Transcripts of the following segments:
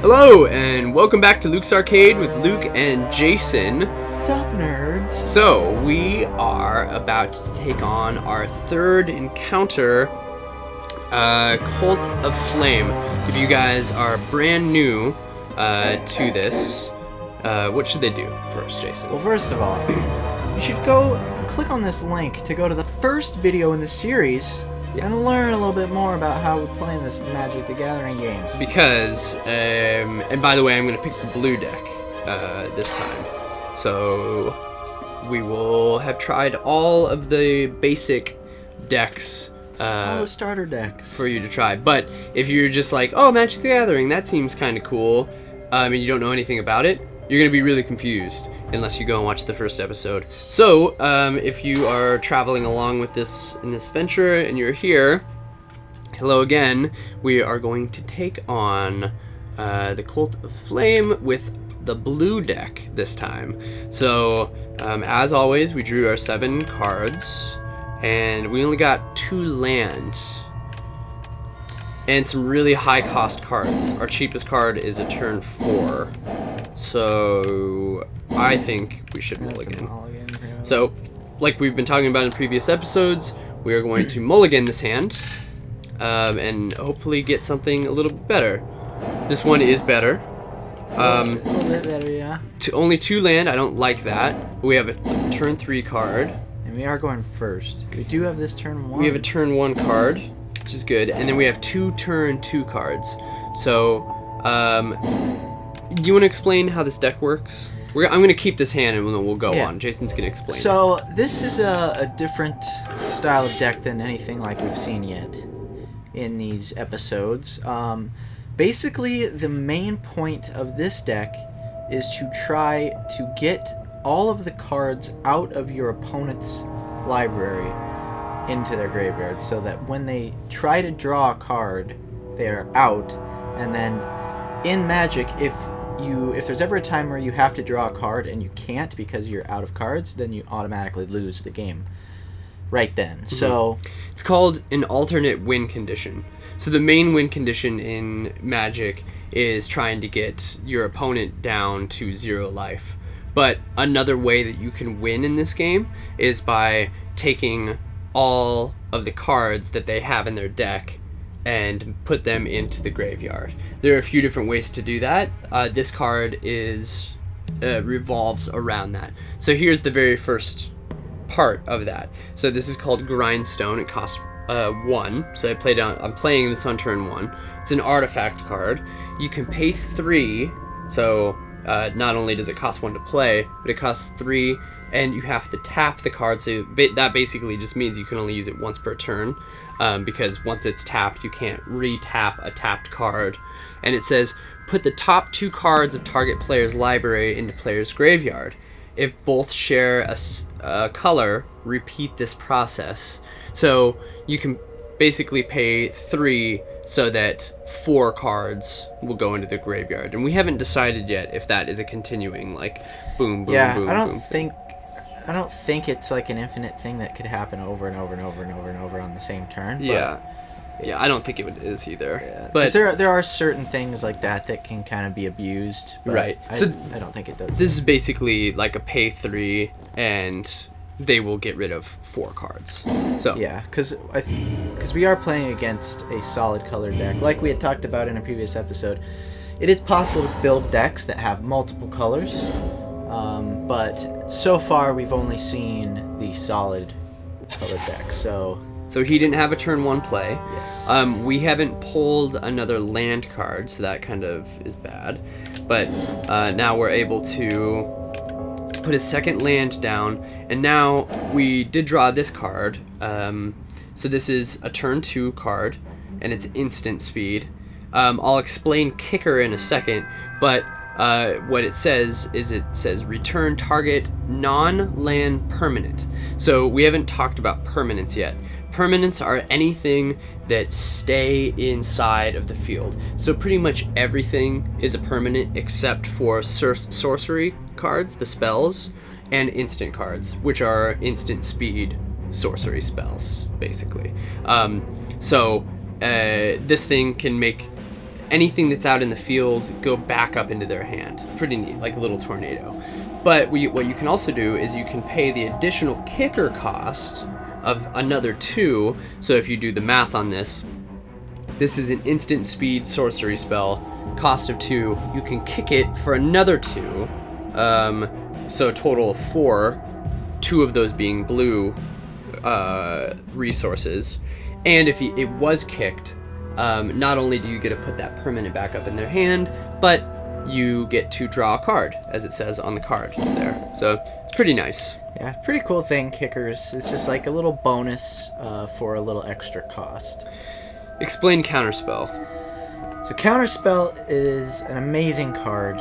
Hello, and welcome back to Luke's Arcade with Luke and Jason. What's up, nerds? So, we are about to take on our third encounter, Cult of Flame. If you guys are brand new to this, what should they do first, Jason? Well, first of all, you should go click on this link to go to the first video in the series and learn a little bit more about how we're playing this Magic the Gathering game. Because, and by the way, I'm going to pick the blue deck this time. So, we will have tried all of the basic decks. All the starter decks. For you to try. But if you're just like, oh, Magic the Gathering, that seems kind of cool, and you don't know anything about it, you're going to be really confused unless you go and watch the first episode. So, if you are traveling along with this in this venture and you're here, hello again. We are going to take on the Cult of Flame with the blue deck this time. So, as always, we drew our 7 cards, and we only got 2 lands. And some really high cost cards. Our cheapest card is a turn 4. So I think we should mulligan. So, like we've been talking about in previous episodes, we are going to mulligan this hand and hopefully get something a little bit better. This one is better. A little bit better, yeah. Only 2 land, I don't like that. We have a turn 3 card. And we are going first. We do have this turn 1. We have a turn 1 card, which is good. And then we have 2 turn 2 cards. So, do you want to explain how this deck works? I'm going to keep this hand and then we'll go on. Jason's going to explain. So this is a different style of deck than anything like we've seen yet in these episodes. Basically, the main point of this deck is to try to get all of the cards out of your opponent's library into their graveyard, so that when they try to draw a card, they are out. And then in Magic, if there's ever a time where you have to draw a card and you can't because you're out of cards, then you automatically lose the game right then. Mm-hmm. So it's called an alternate win condition. So the main win condition in Magic is trying to get your opponent down to 0 life. But another way that you can win in this game is by taking all of the cards that they have in their deck and put them into the graveyard. There are a few different ways to do that. This card revolves around that. So here's the very first part of that. So this is called Grindstone. It costs 1. So I'm playing this on turn 1. It's an artifact card. You can pay 3. So not only does it cost 1 to play, but it costs 3, and you have to tap the card. So that basically just means you can only use it once per turn. Because once it's tapped, you can't re-tap a tapped card. And it says, put the top 2 cards of target player's library into player's graveyard. If both share a color, repeat this process. So you can basically pay 3 so that 4 cards will go into the graveyard. And we haven't decided yet if that is a continuing, like, boom, boom, boom, I don't think it's like an infinite thing that could happen over and over and over and over and over on the same turn. But yeah, I don't think it is either. Yeah. But there are certain things like that can kind of be abused. But right. I don't think it does. This is basically like a pay 3, and they will get rid of 4 cards. So yeah, because we are playing against a solid color deck, like we had talked about in a previous episode. It is possible to build decks that have multiple colors. But so far we've only seen the solid color deck. So he didn't have a turn 1 play. Yes. We haven't pulled another land card, so that kind of is bad. But now we're able to put a second land down, and now we did draw this card. So this is a turn 2 card, and it's instant speed. I'll explain Kicker in a second, but what it says is return target non-land permanent. So we haven't talked about permanents yet. Permanents are anything that stay inside of the field. So pretty much everything is a permanent except for sorcery cards, the spells, and instant cards, which are instant speed sorcery spells, basically. So this thing can make anything that's out in the field go back up into their hand. Pretty neat, like a little tornado. But what you can also do is you can pay the additional kicker cost of another 2. So if you do the math on this, this is an instant speed sorcery spell, cost of 2. You can kick it for another 2, so a total of 4. 2 of those being blue resources. And if it was kicked, not only do you get to put that permanent back up in their hand, but you get to draw a card, as it says on the card there. So it's pretty nice. Yeah, pretty cool thing, kickers. It's just like a little bonus for a little extra cost. Explain Counterspell. So Counterspell is an amazing card.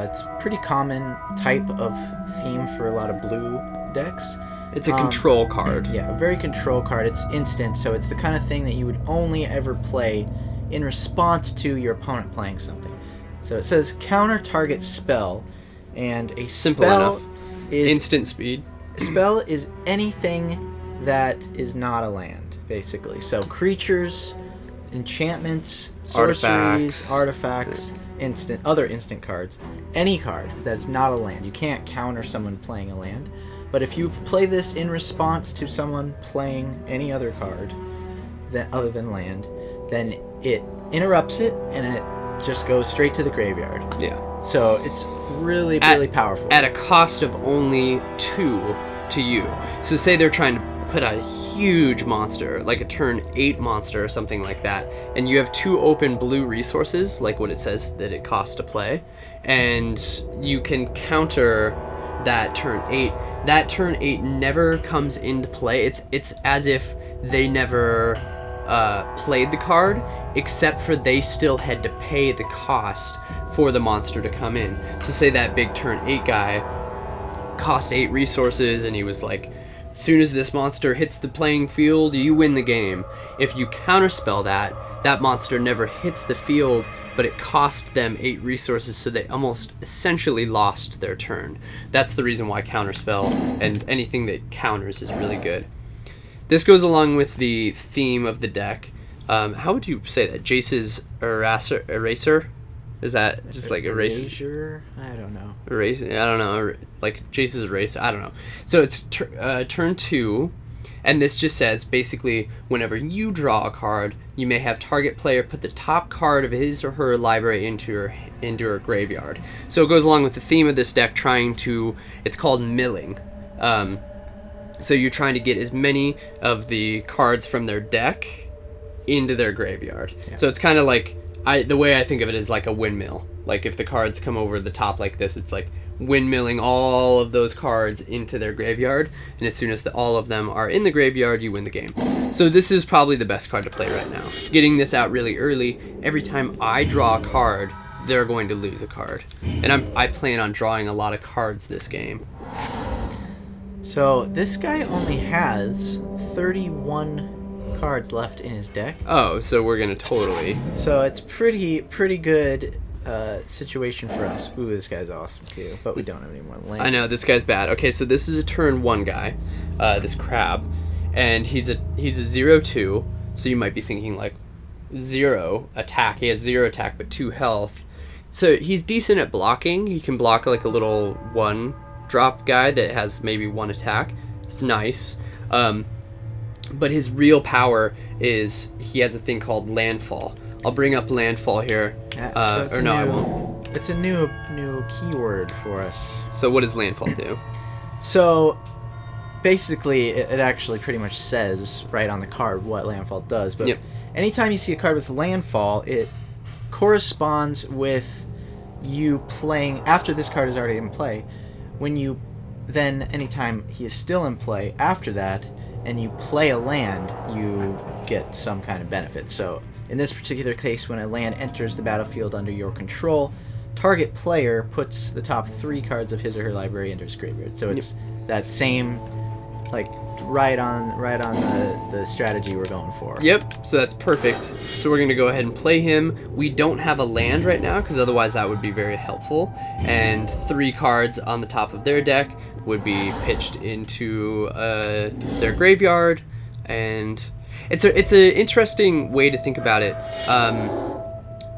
It's a pretty common type of theme for a lot of blue decks. It's a control card. Yeah, a very control card. It's instant, so it's the kind of thing that you would only ever play in response to your opponent playing something. So it says counter target spell, and a Simple spell enough. is Instant speed. spell is anything that is not a land, basically. So creatures, enchantments, sorceries, artifacts, other instant cards, any card that's not a land. You can't counter someone playing a land. But if you play this in response to someone playing any other card other than land, then it interrupts it and it just goes straight to the graveyard. Yeah. So it's really, really powerful. At a cost of only 2 to you. So say they're trying to put a huge monster, like a turn 8 monster or something like that, and you have 2 open blue resources, like what it says that it costs to play, and you can counter that turn 8. That turn 8 never comes into play. It's as if they never played the card, except for they still had to pay the cost for the monster to come in. So say that big turn 8 guy cost 8 resources, and he was like, as soon as this monster hits the playing field, you win the game. If you counterspell that monster never hits the field, but it cost them 8 resources, so they almost essentially lost their turn. That's the reason why counterspell and anything that counters is really good. This goes along with the theme of the deck. How would you say that? Jace's Eraser? Is that just like Erasure? I don't know. Erase? I don't know. Like Jace's Eraser? I don't know. So it's turn 2, and this just says basically whenever you draw a card, you may have target player put the top card of his or her library into her graveyard. So it goes along with the theme of this deck, it's called milling. So you're trying to get as many of the cards from their deck into their graveyard. Yeah. So it's kind of like, the way I think of it is like a windmill. Like if the cards come over the top like this, it's like windmilling all of those cards into their graveyard, and as soon as all of them are in the graveyard, you win the game. So this is probably the best card to play right now. Getting this out really early, every time I draw a card, they're going to lose a card. And I plan on drawing a lot of cards this game. So this guy only has 31 cards left in his deck. Oh, so we're gonna totally. So it's pretty good situation for us. Ooh, this guy's awesome too, but we don't have any more land. I know, this guy's bad. Okay, so this is a turn 1 guy, this crab, and he's a 0/2. So you might be thinking like 0 attack. He has 0 attack but 2 health. So he's decent at blocking. He can block like a little 1-drop guy that has maybe 1 attack. It's nice. But his real power is he has a thing called Landfall. I'll bring up Landfall here. I won't. It's a new keyword for us. So what does Landfall do? So basically, it actually pretty much says right on the card what Landfall does. But anytime you see a card with Landfall, it corresponds with you playing after this card is already in play. Anytime he is still in play after that, and you play a land, you get some kind of benefit. So in this particular case, when a land enters the battlefield under your control, target player puts the top 3 cards of his or her library into his graveyard. So it's that same, like, right on the strategy we're going for. Yep, so that's perfect. So we're going to go ahead and play him. We don't have a land right now, because otherwise that would be very helpful. And 3 cards on the top of their deck would be pitched into their graveyard, and it's an interesting way to think about it.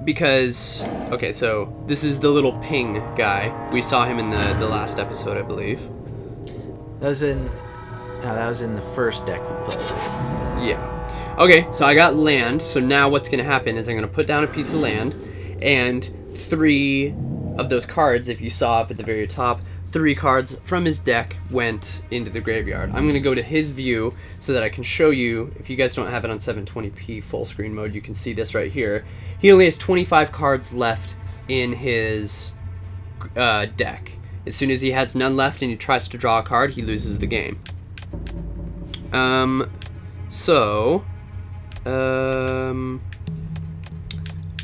because okay, so this is the little ping guy. We saw him in the last episode, I believe. That was in the first deck we played. Yeah. Okay, so I got land. So now what's going to happen is I'm going to put down a piece of land, and 3 of those cards, if you saw up at the very top, 3 cards from his deck went into the graveyard. I'm going to go to his view so that I can show you. If you guys don't have it on 720p full screen mode, you can see this right here. He only has 25 cards left in his deck. As soon as he has none left and he tries to draw a card, he loses the game. I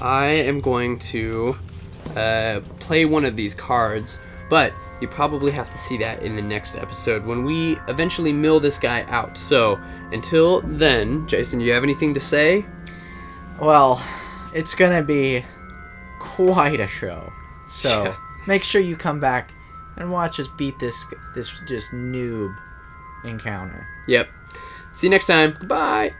am going to play one of these cards, but you probably have to see that in the next episode when we eventually mill this guy out. So until then, Jason, do you have anything to say? Well, it's gonna be quite a show. So make sure you come back and watch us beat this just noob encounter. Yep. See you next time. Goodbye.